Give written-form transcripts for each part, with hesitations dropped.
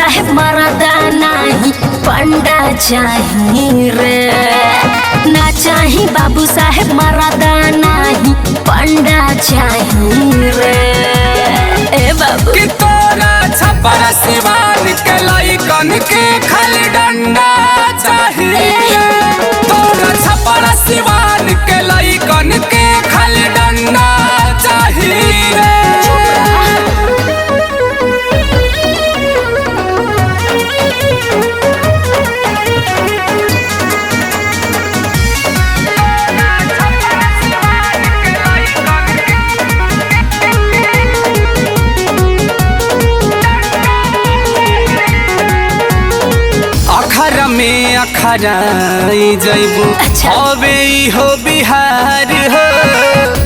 साहेब मरदा नहीं पंडा चाहिए रे। ना चाही बाबू साहेब मरदा नहीं पंडा चाहिए रे। ए बाबू कि तोरा छपरा सिवान के लइकन के खाली डंडा चाहिए। तोरा छपरा सिवान के लइकन के खाली डंडा चाहिए। अखरा में अखराई जइबू हवे हो बिहार हो।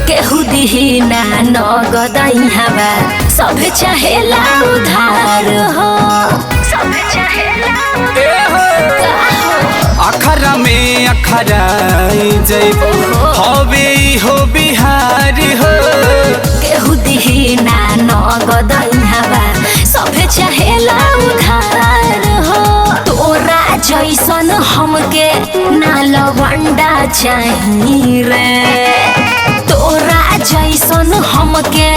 केहू दिही ना नगदई हवा सब चाहेला उधार हो। सब चाहेला अखरा में अखराई जइबू हवे हो बिहार हो। केहू दिही ना नगदई हवा सब चाहेला उधार हो। तोरा जैसन हमके ना लवंडा चाहिए रे। तोरा जैसन हमके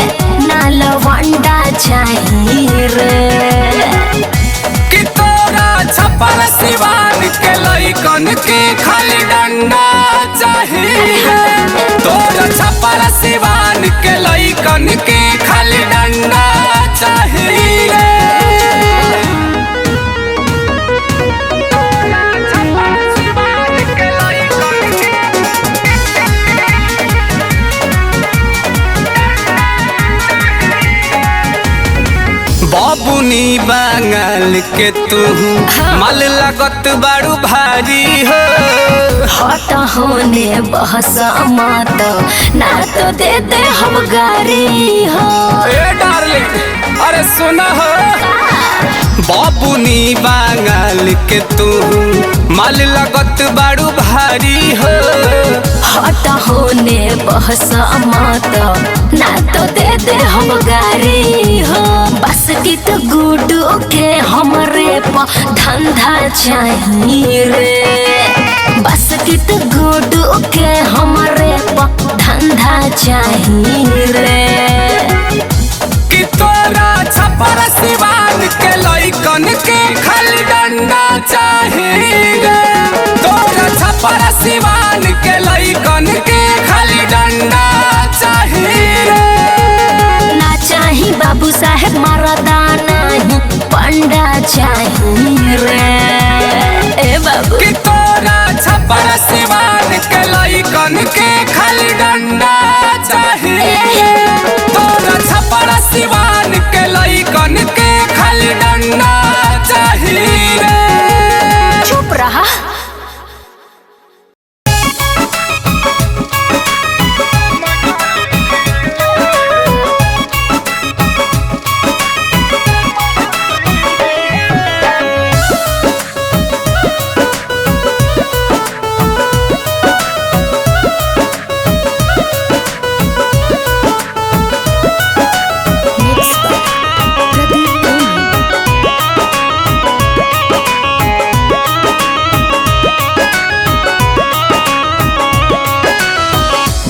ना लवंडा चाहिए रे। कि तोरा छपरा सिवान के लइकन के खाली डंडा चाहिए। तोरा छपरा सिवान के लइकन के खाली डंडा चाहिए। बाबूनी बांगल के तू मल लगत बारू भारी हो। हट होने बहस मत ना तो दे दे हम गारी हो। ए डार्लिंग अरे सुना हो। बाबूनी बांगल के तू मल लगत बारू भारी हो। हट होने बहस मत ना तो दे दे हम गारी हो। बस की तो गुडू के हमरे प धंधा चाहिए रे। बस की तो गुडू के हमरे प धंधा चाहिए रे। कि तोरा छपरा सिवान के लइकन के खाली डंडा चाहिए। तोरा छपरा सिवान के लइकन के खाली डंडा चाहिए। ना चाही बाबू साहेब मरदा नहीं पंडा चाहिए रे। ए बाबू कि तोरा छपरा सिवान के लइकन के खाली डंडा चाहिए। तोरा छपरा सिवान के लइकन के खाली डंडा चाहिए। चुप रहा।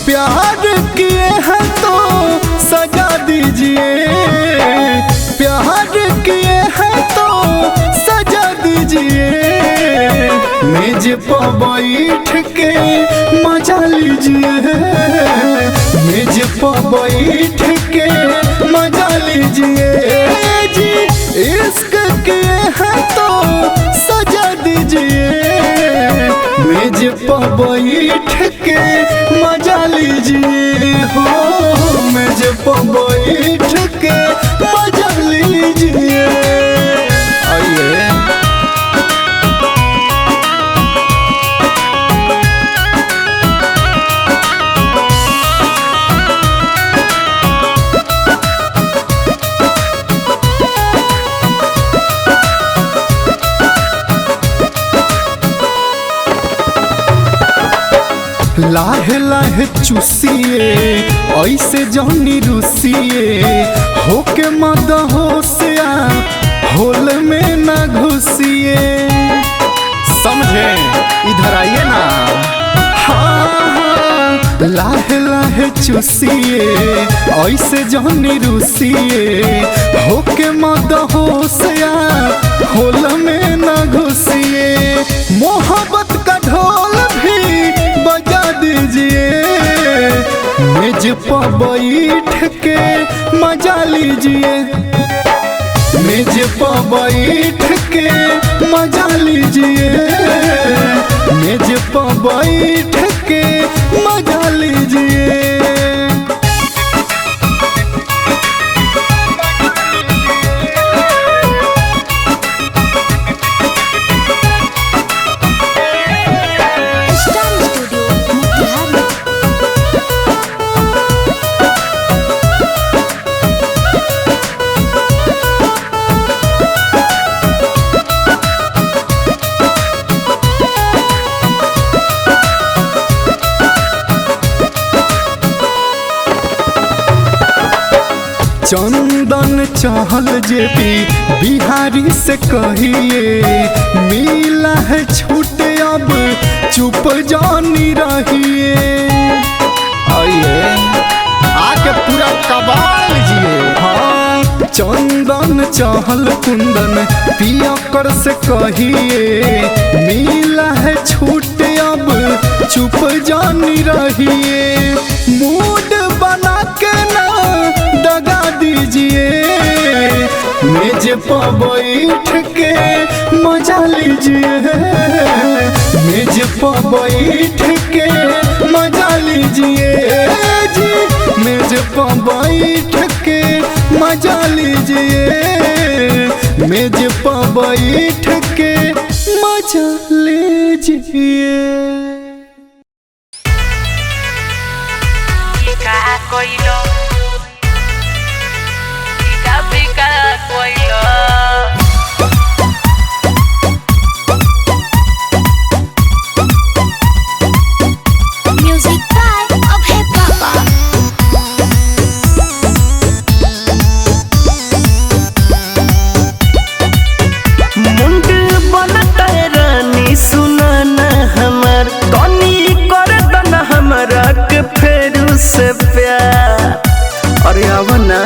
प्यार किए हैं तो सजा दीजिए। प्यार किए हैं तो सजा दीजिए। मेज पर बैठ के मजा लीजिए। मेज पर बैठ के मजा लीजिए। जी इश्क किए हैं तो सजा दीजिए। मेज पर बैठ के मजा लीजिए हो। मेज पर बैठ के मजा लीजिए। आइए लाहे लाहे चूसिए ऐसे जौनी रुसिए होके मद होशिया होल में न घुसिए। समझे, इधर आइए ना। हाँ, लाहे लाहे चुसिए, ऐसे जौनी रुसिए, होके मद होशिया, होल में न घुसिए। मोहब्बत का ढोल भी बजा दीजिए, मेज पर बैठ के मजा लीजिए, मेज पर बैठ के मजा लीजिए, मेज पर बैठ के मजा लीजिए। चंदन चहल जेपी बिहारी से कहिए, मिला है छूट अब चुप जानी रहिए। आइए आके पूरा कबाल लीजिए। हाँ, चंदन चहल कुंदन पियकर से कहिए, मिला है छूट अब चुप जानी रहिए। मूड बना के ना दगा दीजिए, मेज पर बैठ के मजा लीजिए, मेज पर बैठ के मजा लीजिए जी, मेज पर बैठ के मजा लीजिए, मेज पर बैठ के मजा लीजिए। से प्यार, अरे आवना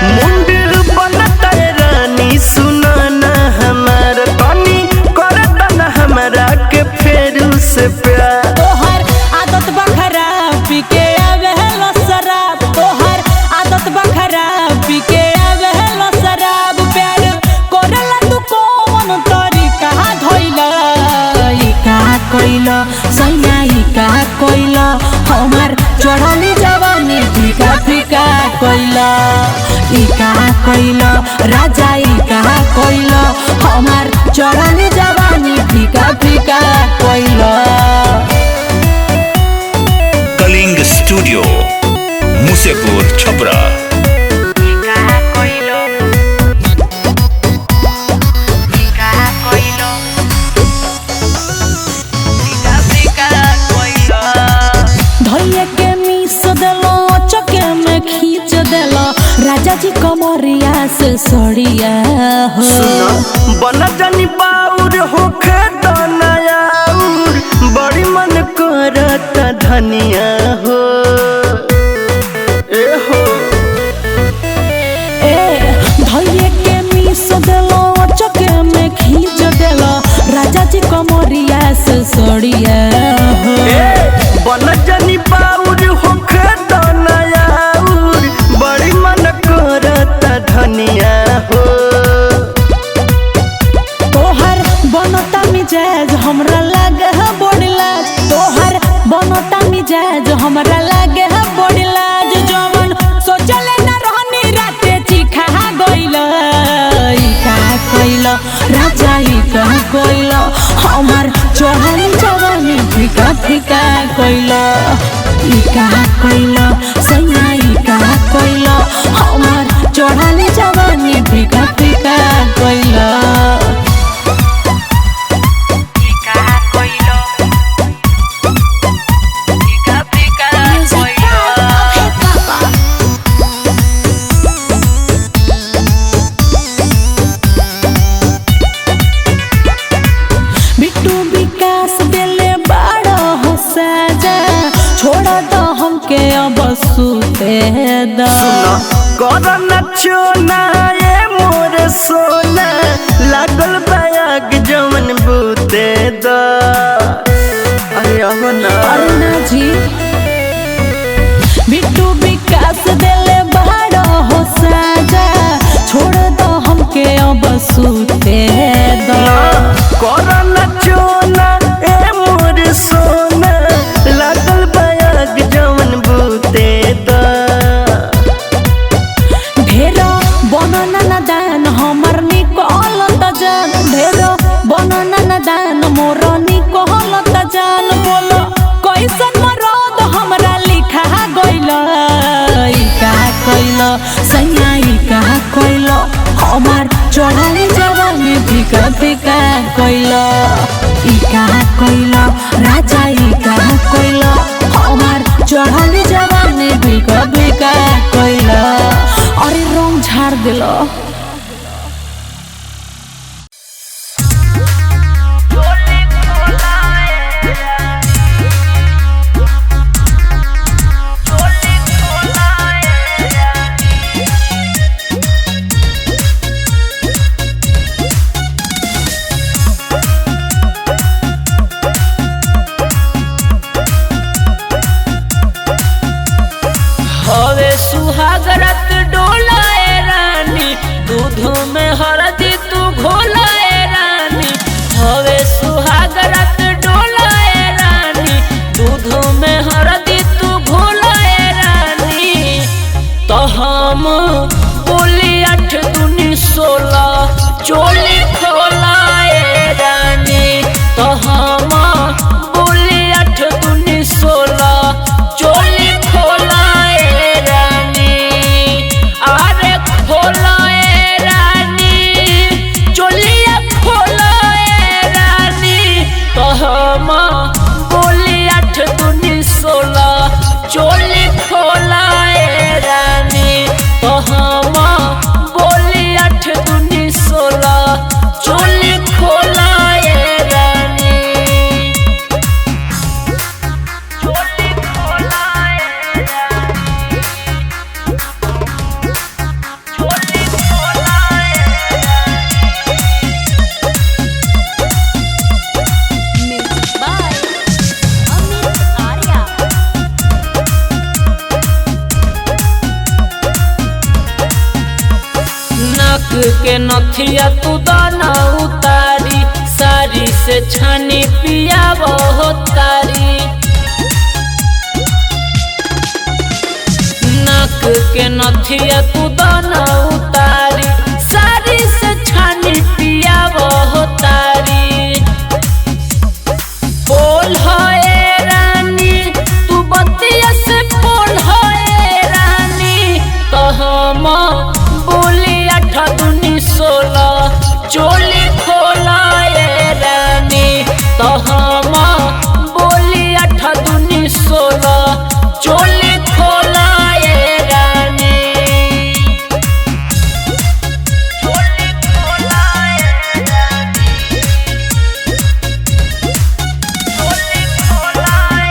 मुंड बनता है रानी, सुनाना हमार तनी करता ना हमारा के फेरू से प्यार। तोहर आदत बखरा पी के आवे लो शराब, तोहर आदत बखरा पी के आवे लो शराब। प्यार करला तू कौन तरीका धइला, ई का कइला सैया, ई का कइला हमार चढ़ली जवानी फीका फीका कइला, ई का कइला राजा, ई का कइला हमार चढ़ली जवानी फीका फीका कइला। कलिंग स्टूडियो मुसेपुर छपरा। धैया के मिस देलो, चके में खींच देलो, राजा जी कमरिया से सड़िया हो। बना जानी बाउर होखे तो नया, बड़ी मन करता धनिया हो। ए हो ए धैया के मिस देलो, चके में खींच देलो, राजा जी कमरिया से सड़िया हो। बना जानी बाउर होखे तो नया, बड़ी मन करता धनिया हो। तोहर बनता मिजाज हमरा लागे है बड़ी लाज, तोहर बनता मिजाज हमरा लागे है बड़ी लाज। जवन सोचले न रहनी राते चिखा गइला, ई का कइला राजा, ई का कइला हमार चढ़ली जवानी फीका फीका कइला, ई का कइला सैया, ई का कइला हमार चढ़ली जवानी फीका फीका कइला। अब सुते द करना चोना ये मोर सोना लागल बाग जवन बूते द अरे अब ना अरुणा जी बिट्टू विकास देले बड़ा हो साजा छोड़ दो हमके अब सुते द करना चोना ए मोर सोना लागल बाग जवन बूते द ढेरो बनना न दान हमर निकल त जान ढेरो बनना न दान मोर निकल त जान बोलो कैसन मरद हमरा लिखा गइल ई का कइल सैया ई का कइल हमार चढ़ल जवानी फिका फिका कइल ई का कइल राजा ई का कइल हमार चढ़ल जवानी फिका फिका कइल अरे रंग झाड़ दिल हवे सुहागरत डोलाए रानी दूध में हरदी तू घोलाए रानी हवे सुहागरत डोलाए रानी दूध में हरदी तू घोलाए रानी तो हम बोली 8 दूनी 16 चोली खोलाए रानी तो हम बोली 8 दूनी 16 चोली खोलाए रानी अरे खोलाए रानी चोलिया खोलाए रानी तो हम बोली 8 दूनी 16 चोली खोलाए रानी तो हम बोली 8 दूनी 16 चोली खोलाए रानी चोली खोलाए चोली खोलाए म्यूजिक बाय अमित आर्या। नाक के नथिया तू दाना उतारी साड़ी से छानी पिया बहुत तारी नाक के नथिया तू दाना उतारी साड़ी से छानी पिया बहुत तारी बोल है रानी तू बतिया से बोल है रानी तो हम बोली 8 दूनी 16 चोली खोलाए रानी तो हम बोली 8 दूनी 16 चोली खोलाए रानी चोली खोलाए रानी चोली खोलाए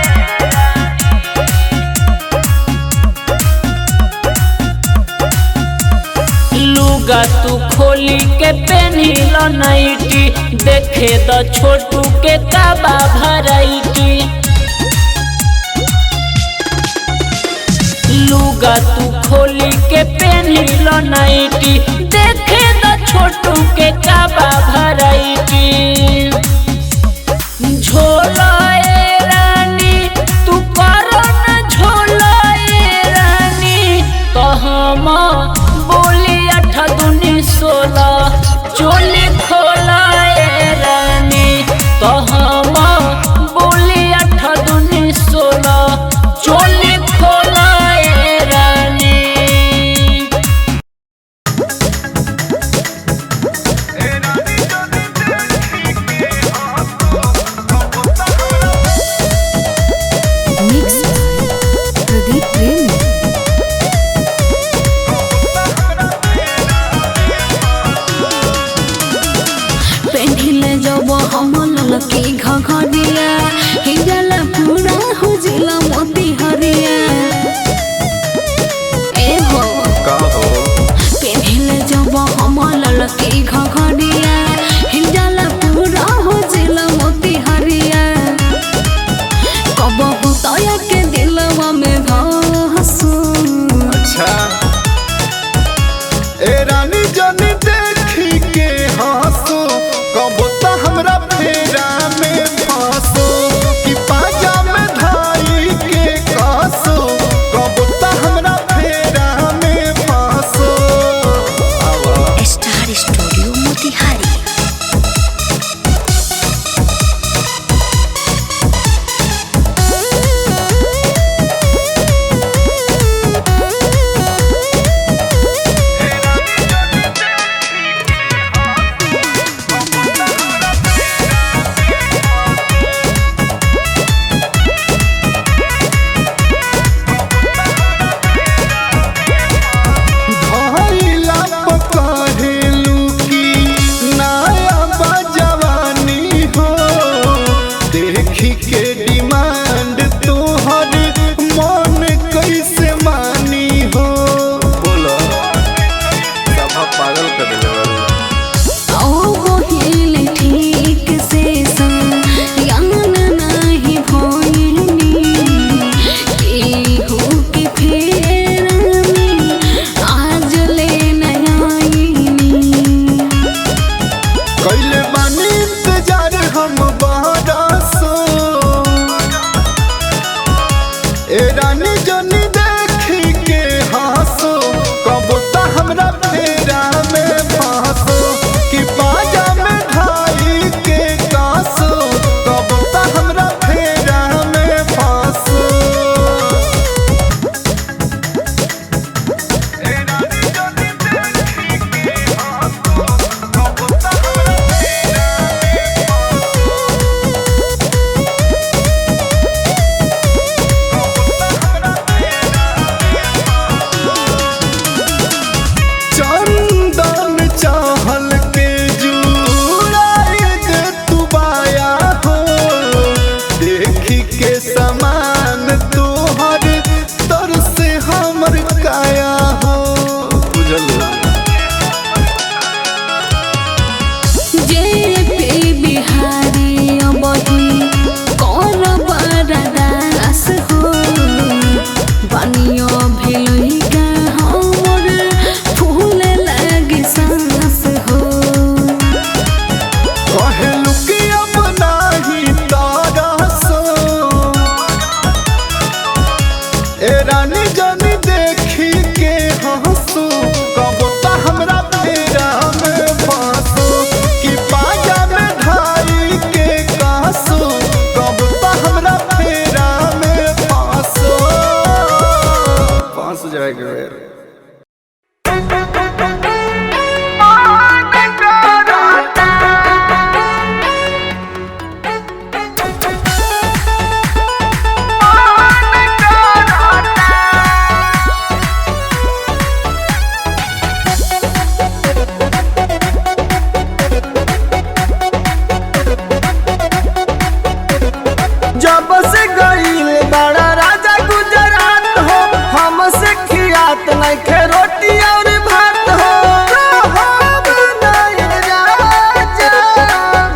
लुगा तू खोली के पेनिल नाइटी देखे तो छोटू के काबा भराइटी लुगा तू खोली के पेनिल नाइटी देखे तो छोटू के काबा भराइटी झोलाए रानी तू करो न झोलाए रानी तो हम बोली 8 दूनी 16 चोली खोलाए रानी तो हम बोली 8 दूनी 16 चोली खोलाए रानी ए रानी की घघरिया हिल जाला पूरा हो जिला मोती हरिया कब होता के दिलवा में भासू। अच्छा ए रानी जानी देखी के हंसो कब तो हमरा फेरा में फंसो कि पाजा में धाई के कसो कब तो हमरा फेरा में फंसो। Star studio Motihari. धइला पकड़ेलू की नया बजवानी हो देखी के डिमांड तोहर मन कैसे मानी हो। बोलो सब पागल कर दिले ओ गोहिल ठीक से यान नहीं भोइनी केहू के फेरा में आज ले नयाइनी कैले बानी इंतजार हम बरसो ए रानी जानी देखी के हंसो कब तो हमरा फेरा में फंसो कि बाजा में ढाई के कासो कब तो हमरा फेरा में फंसो। ए रानी जानी देखी के हंसो कब तो हमरा फेरा चंदन चाहल के जुड़ाई दे तू बाया हो देखी के समान तोहर तर से हमर काया हो। बुझल जे पे बिहारी अबही कौन बरदास हो बनियो भेलई का हमर फूल लगे सांस हो। कहलू कि अब नाही तरसो ए रानी जानी देखी के हंसो कब तो हमरा फेरा में फंसो कि बाजा में ढाई के कसो कब तो हमरा फेरा में फंसो। फंस जाएगा यार। जब से गईल बड़ा राजा गुजरात हो हमसे खियात नइखे रोटी और भात हो राजा।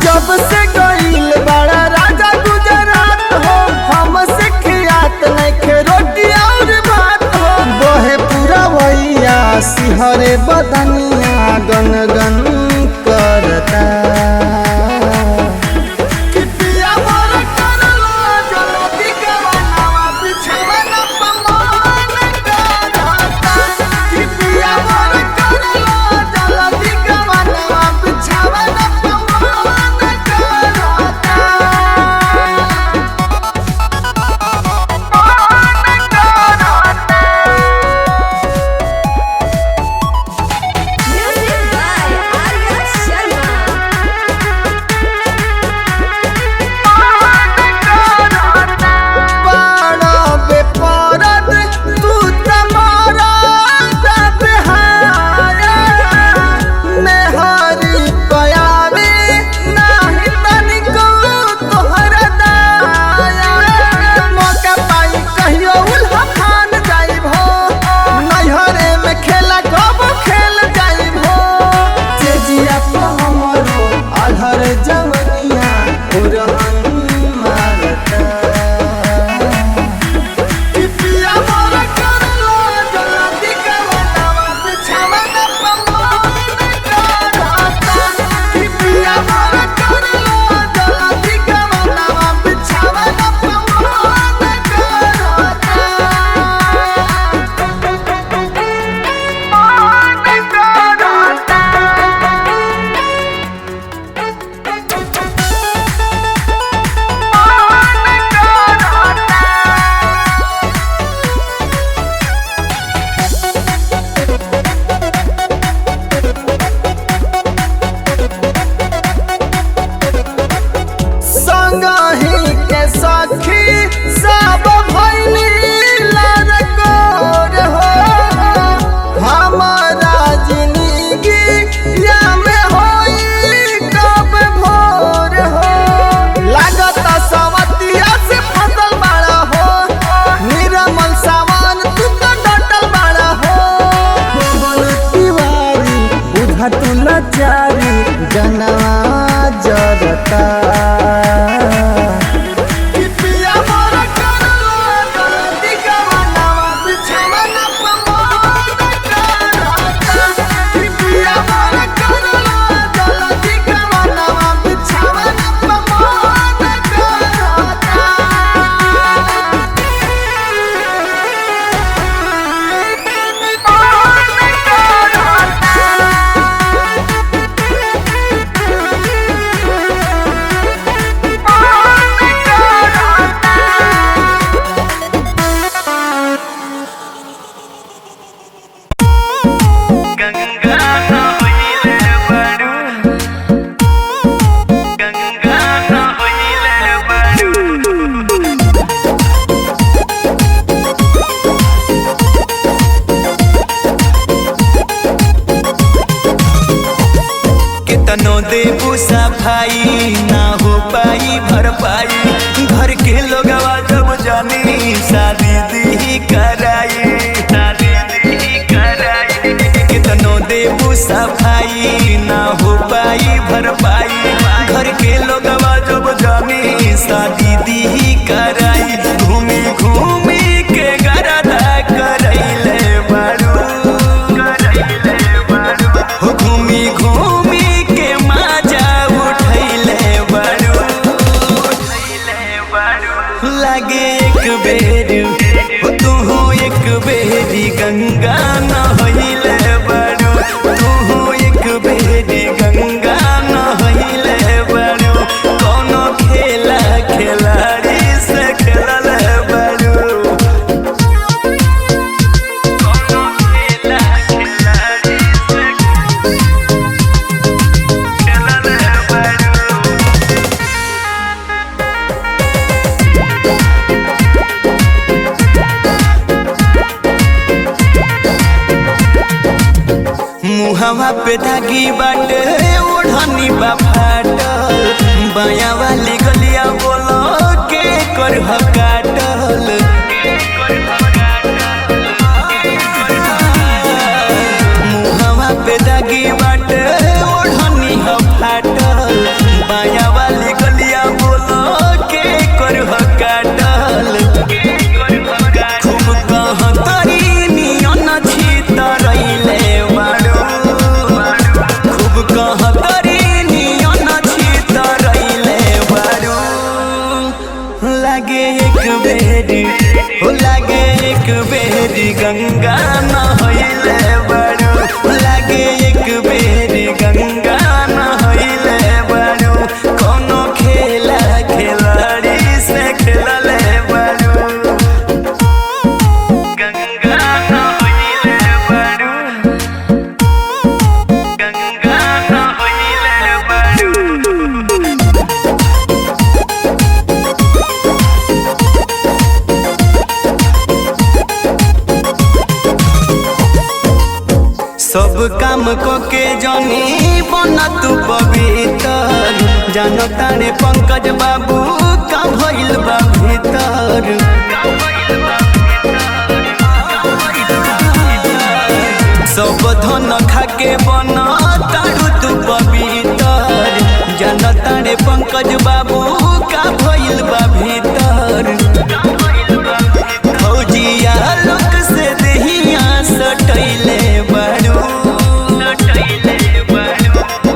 जब से गईल बड़ा राजा गुजरात हो हमसे खियात नइखे रोटी और भात हो। बहे पूरा वैया सिहरे बदनिया गन गन करता Music by सफाई ना हो पाई भरपाई। घर के लोगवा जब जानी शादी दी कराई, शादी दी कराई। कितनो देबू सफाई ना हो पाई भरपाई। घर के लोगवा जब जानी शादी दी कराई। घूमी घूमी के गरदा करैले बारू, हो घूमी घूमी के मजा उठैले बारू। लागे एक बेर हो तू एक बेरी गंगा नहैले बारू। तू एक बेरी गंगा नहैले बारू। कोनो खेला खिलाड़ी से खेलल बारू। कोनो खेला खिलाड़ी से खेलल बारू। मुहवा पे दागी बाटे ओढ़नी बा फाटल। बाया वाली गलिया बोलो के कर काटल। मुहवा पे दागी बाटे ओढ़नी ह फाटल। बाया वाली गलिया बोलो के कर काटल। खूब कहतरी नियन छितरैले बारू। खूब कहतरी नियन छितरैले बारू। लागे एक बेरी हो लागे एक बेरी गंगा नहैले बारू। लागे एक बेरी गंगा नहैले बारू। कोनो खेला खिलाड़ी से खेलले बारू। गंगा नहैले बारू। गंगा नहैले बारू। सब काम को के जानी बना तू पवित्र। जानो तारे पंकज बाबू का भइल बा भीतर। सब धन खाके बना तारू तू पवित्र। जानो तारे पंकज बाबू का भइल बा भीतर। फौजिया लोक से देहिया सटैले बारू।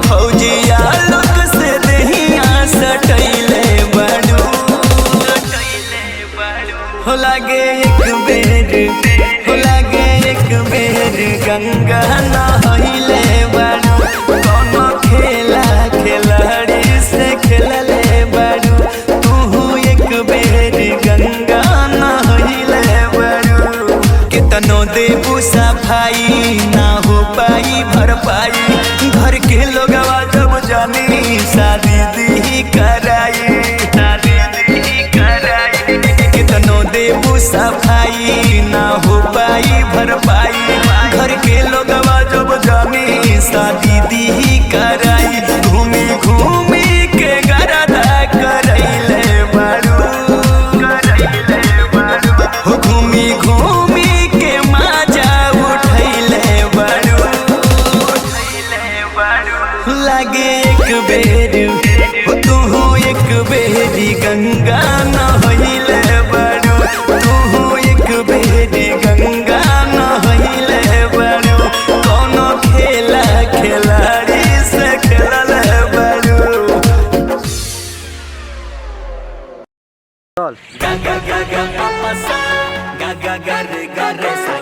फौजिया लोक से देहिया सटैले बारू। हो लागे एक बेर हो लागे एक बेर गंगा नहैले बारू। कोनो खेला खिलाड़ी से खेलले बारू। तू एक बेर गंगा नहैले बारू। कितनो देबू सफाई ना हो पाई भरपाई। घर के लोगवा जब जानी शादी दी कराई, शादी दी कराई। कितनो देबू सफाई ना हो पाई भरपाई। घर के लोगवा जब जानी शादी दी कराई। घूमी घूमी के गरदा करैले बारू। हो घूमी घूमी के मजा उठैले बारू। लागे एक बेर हो तू एक बेरी गंगा नहैले बारू। तू एक बेरी गंगा नहैले बारू। कोनो खेला खिलाड़ी से खेलल बारू। गा गा गा गा पापा सा गा गा गा रे सा